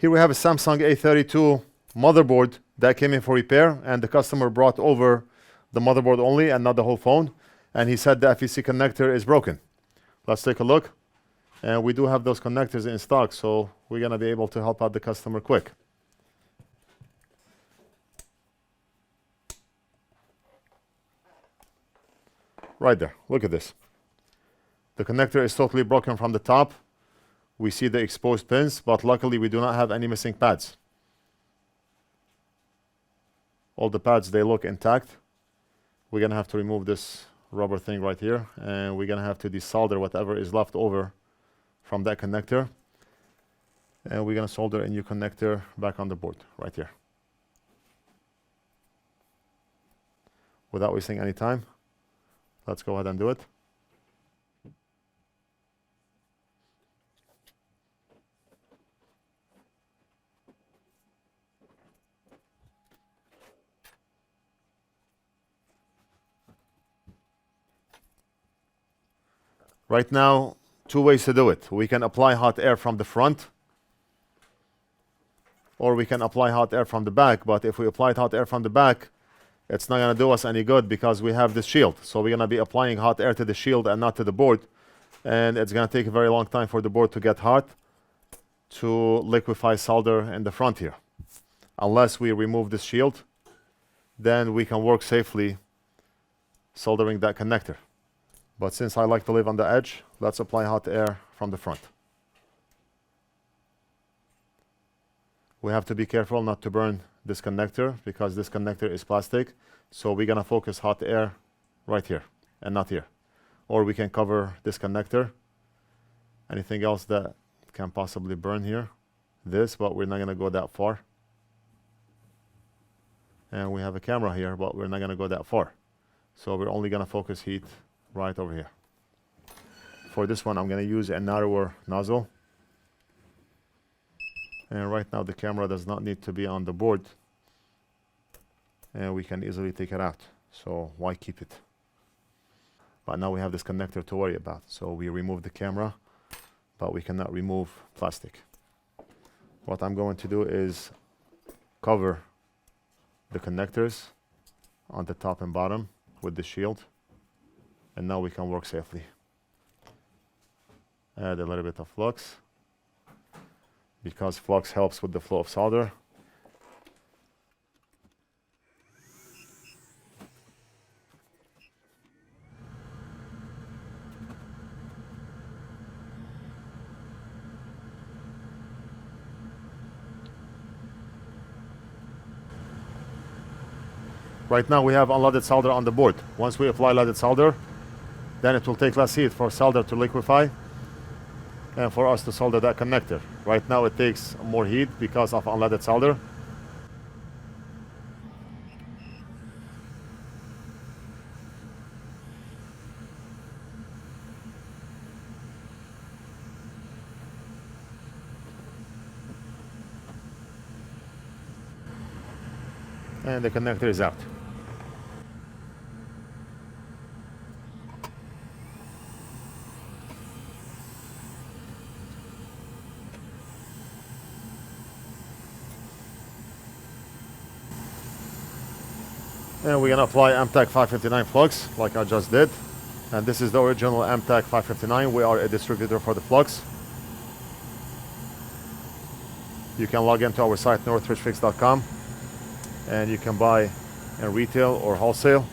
Here we have a Samsung A32 motherboard that came in for repair, and the customer brought over the motherboard only and not the whole phone, and he said the FEC connector is broken. Let's take a look. And we do have those connectors in stock, so we're going to be able to help out the customer quick. Right there, look at this. The connector is totally broken from the top. We see the exposed pins, but luckily we do not have any missing pads. All the pads, they look intact. We're going to have to remove this rubber thing right here, and we're going to have to desolder whatever is left over from that connector. And we're going to solder a new connector back on the board right here. Without wasting any time, let's go ahead and do it. Right now, two ways to do it. We can apply hot air from the front, or we can apply hot air from the back. But if we apply hot air from the back, it's not going to do us any good because we have this shield. So we're going to be applying hot air to the shield and not to the board. And it's going to take a very long time for the board to get hot to liquefy solder in the front here. Unless we remove this shield, then we can work safely soldering that connector. But since I like to live on the edge, let's apply hot air from the front. We have to be careful not to burn this connector because this connector is plastic. So we're going to focus hot air right here and not here. Or we can cover this connector. Anything else that can possibly burn here? This, but we're not going to go that far. And we have a camera here, but we're not going to go that far. So we're only going to focus heat right over here. For this one, I'm going to use a narrower nozzle. And right now the camera does not need to be on the board. And we can easily take it out. So why keep it? But now we have this connector to worry about. So we remove the camera, but we cannot remove plastic. What I'm going to do is cover the connectors on the top and bottom with the shield. And now we can work safely. Add a little bit of flux, because flux helps with the flow of solder. Right now we have unleaded solder on the board. Once we apply leaded solder, then it will take less heat for solder to liquefy and for us to solder that connector. Right now it takes more heat because of unleaded solder. And the connector is out. And we're going to apply Amtech 559 Flux like I just did. And this is the original Amtech 559. We are a distributor for the Flux. You can log into our site NorthridgeFix.com and you can buy in retail or wholesale.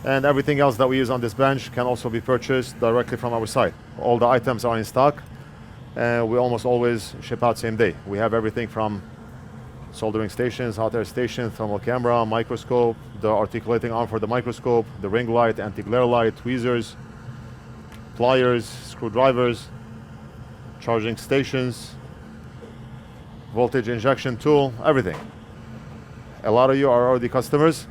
And everything else that we use on this bench can also be purchased directly from our site. All the items are in stock and we almost always ship out same day. We have everything from soldering stations, hot air station, thermal camera, microscope, the articulating arm for the microscope, the ring light, anti-glare light, tweezers, pliers, screwdrivers, charging stations, voltage injection tool, everything. A lot of you are already customers,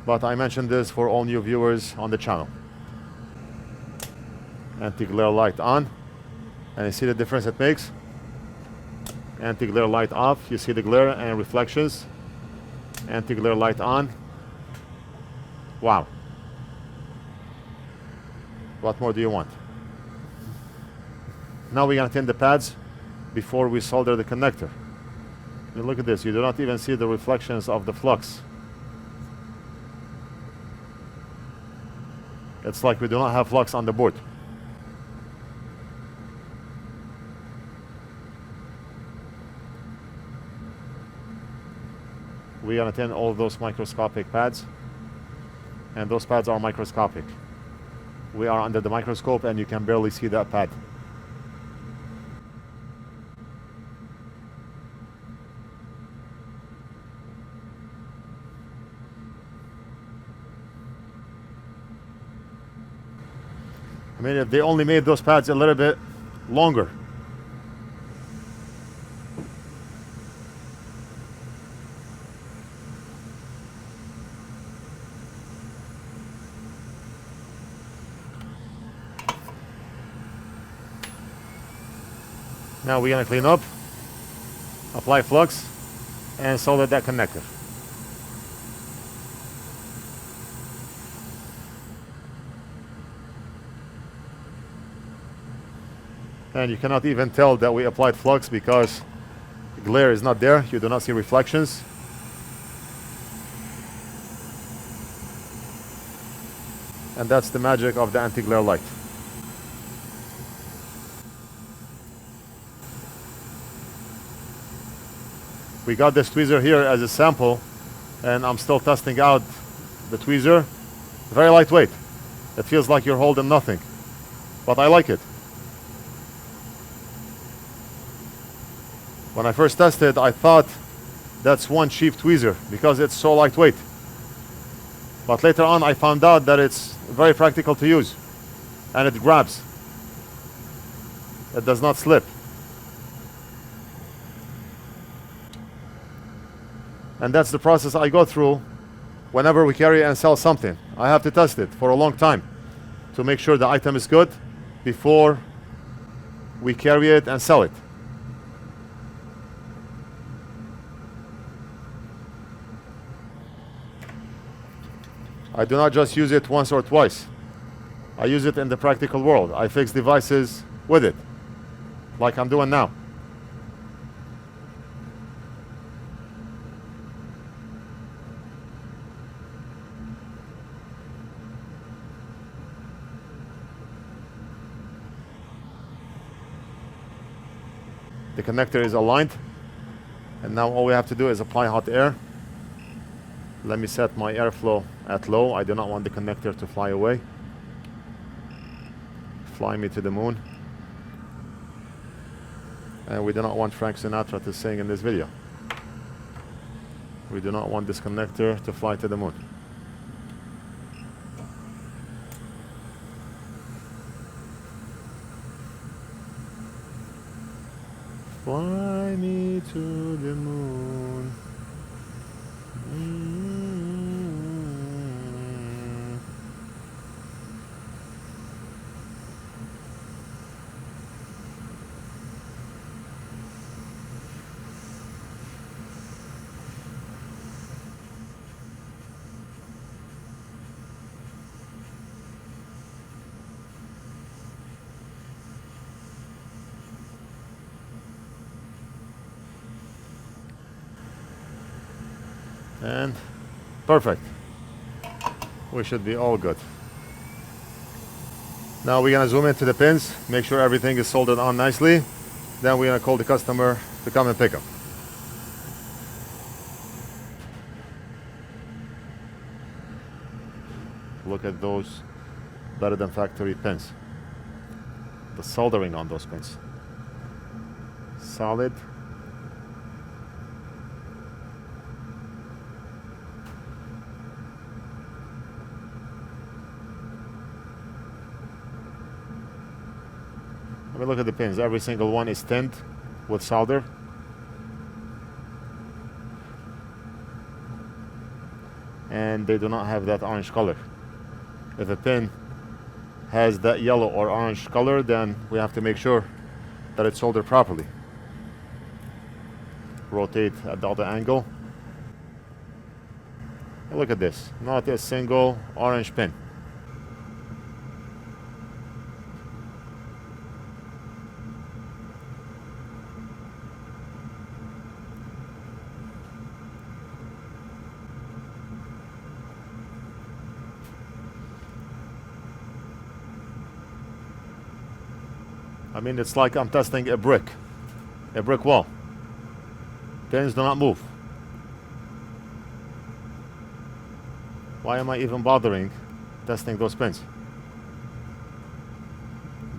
but I mentioned this for all new viewers on the channel. Anti-glare light on, and you see the difference it makes. Anti-glare light off, you see the glare and reflections. Anti-glare light on. Wow. What more do you want? Now we're going to tin the pads before we solder the connector. And look at this, you do not even see the reflections of the flux. It's like we do not have flux on the board. We're gonna tin all those microscopic pads, and those pads are microscopic. We are under the microscope and you can barely see that pad. I mean, if they only made those pads a little bit longer. Now we're gonna clean up, apply flux, and solder that connector. And you cannot even tell that we applied flux because the glare is not there. You do not see reflections. And that's the magic of the anti-glare light. We got this tweezer here as a sample, and I'm still testing out the tweezer. Very lightweight. It feels like you're holding nothing, but I like it. When I first tested, I thought that's one cheap tweezer because it's so lightweight. But later on, I found out that it's very practical to use, and it grabs. It does not slip. And that's the process I go through whenever we carry and sell something. I have to test it for a long time to make sure the item is good before we carry it and sell it. I do not just use it once or twice. I use it in the practical world. I fix devices with it, like I'm doing now. The connector is aligned, and now all we have to do is apply hot air. Let me set my airflow at low. I do not want the connector to fly away. Fly me to the moon. And we do not want Frank Sinatra to sing in this video. We do not want this connector to fly to the moon. Fly me to the moon. And perfect. We should be all good. Now we're gonna zoom into the pins, make sure everything is soldered on nicely. Then we're gonna call the customer to come and pick up. Look at those better than factory pins. The soldering on those pins. Solid. I mean, look at the pins. Every single one is tinned with solder. And they do not have that orange color. If a pin has that yellow or orange color, then we have to make sure that it's soldered properly. Rotate at the other angle. And look at this. Not a single orange pin. I mean, it's like I'm testing a brick wall. Pins do not move. Why am I even bothering testing those pins?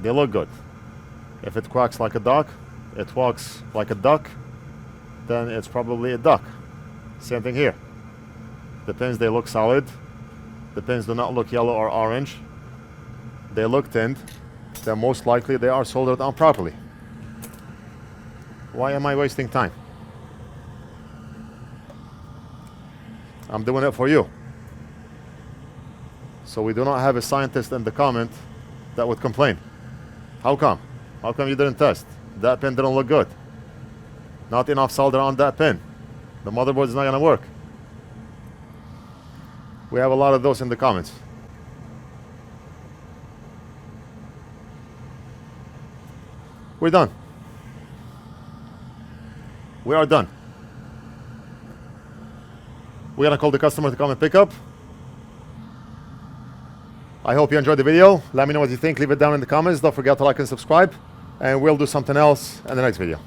They look good. If it quacks like a duck, it walks like a duck, then it's probably a duck. Same thing here. The pins, they look solid. The pins do not look yellow or orange. They look tinned. Then most likely they are soldered on properly. Why am I wasting time? I'm doing it for you. So we do not have a scientist in the comment that would complain. How come? How come you didn't test? That pin didn't look good. Not enough solder on that pin. The motherboard is not going to work. We have a lot of those in the comments. We're done. We are done. We're going to call the customer to come and pick up. I hope you enjoyed the video. Let me know what you think. Leave it down in the comments. Don't forget to like and subscribe. And we'll do something else in the next video.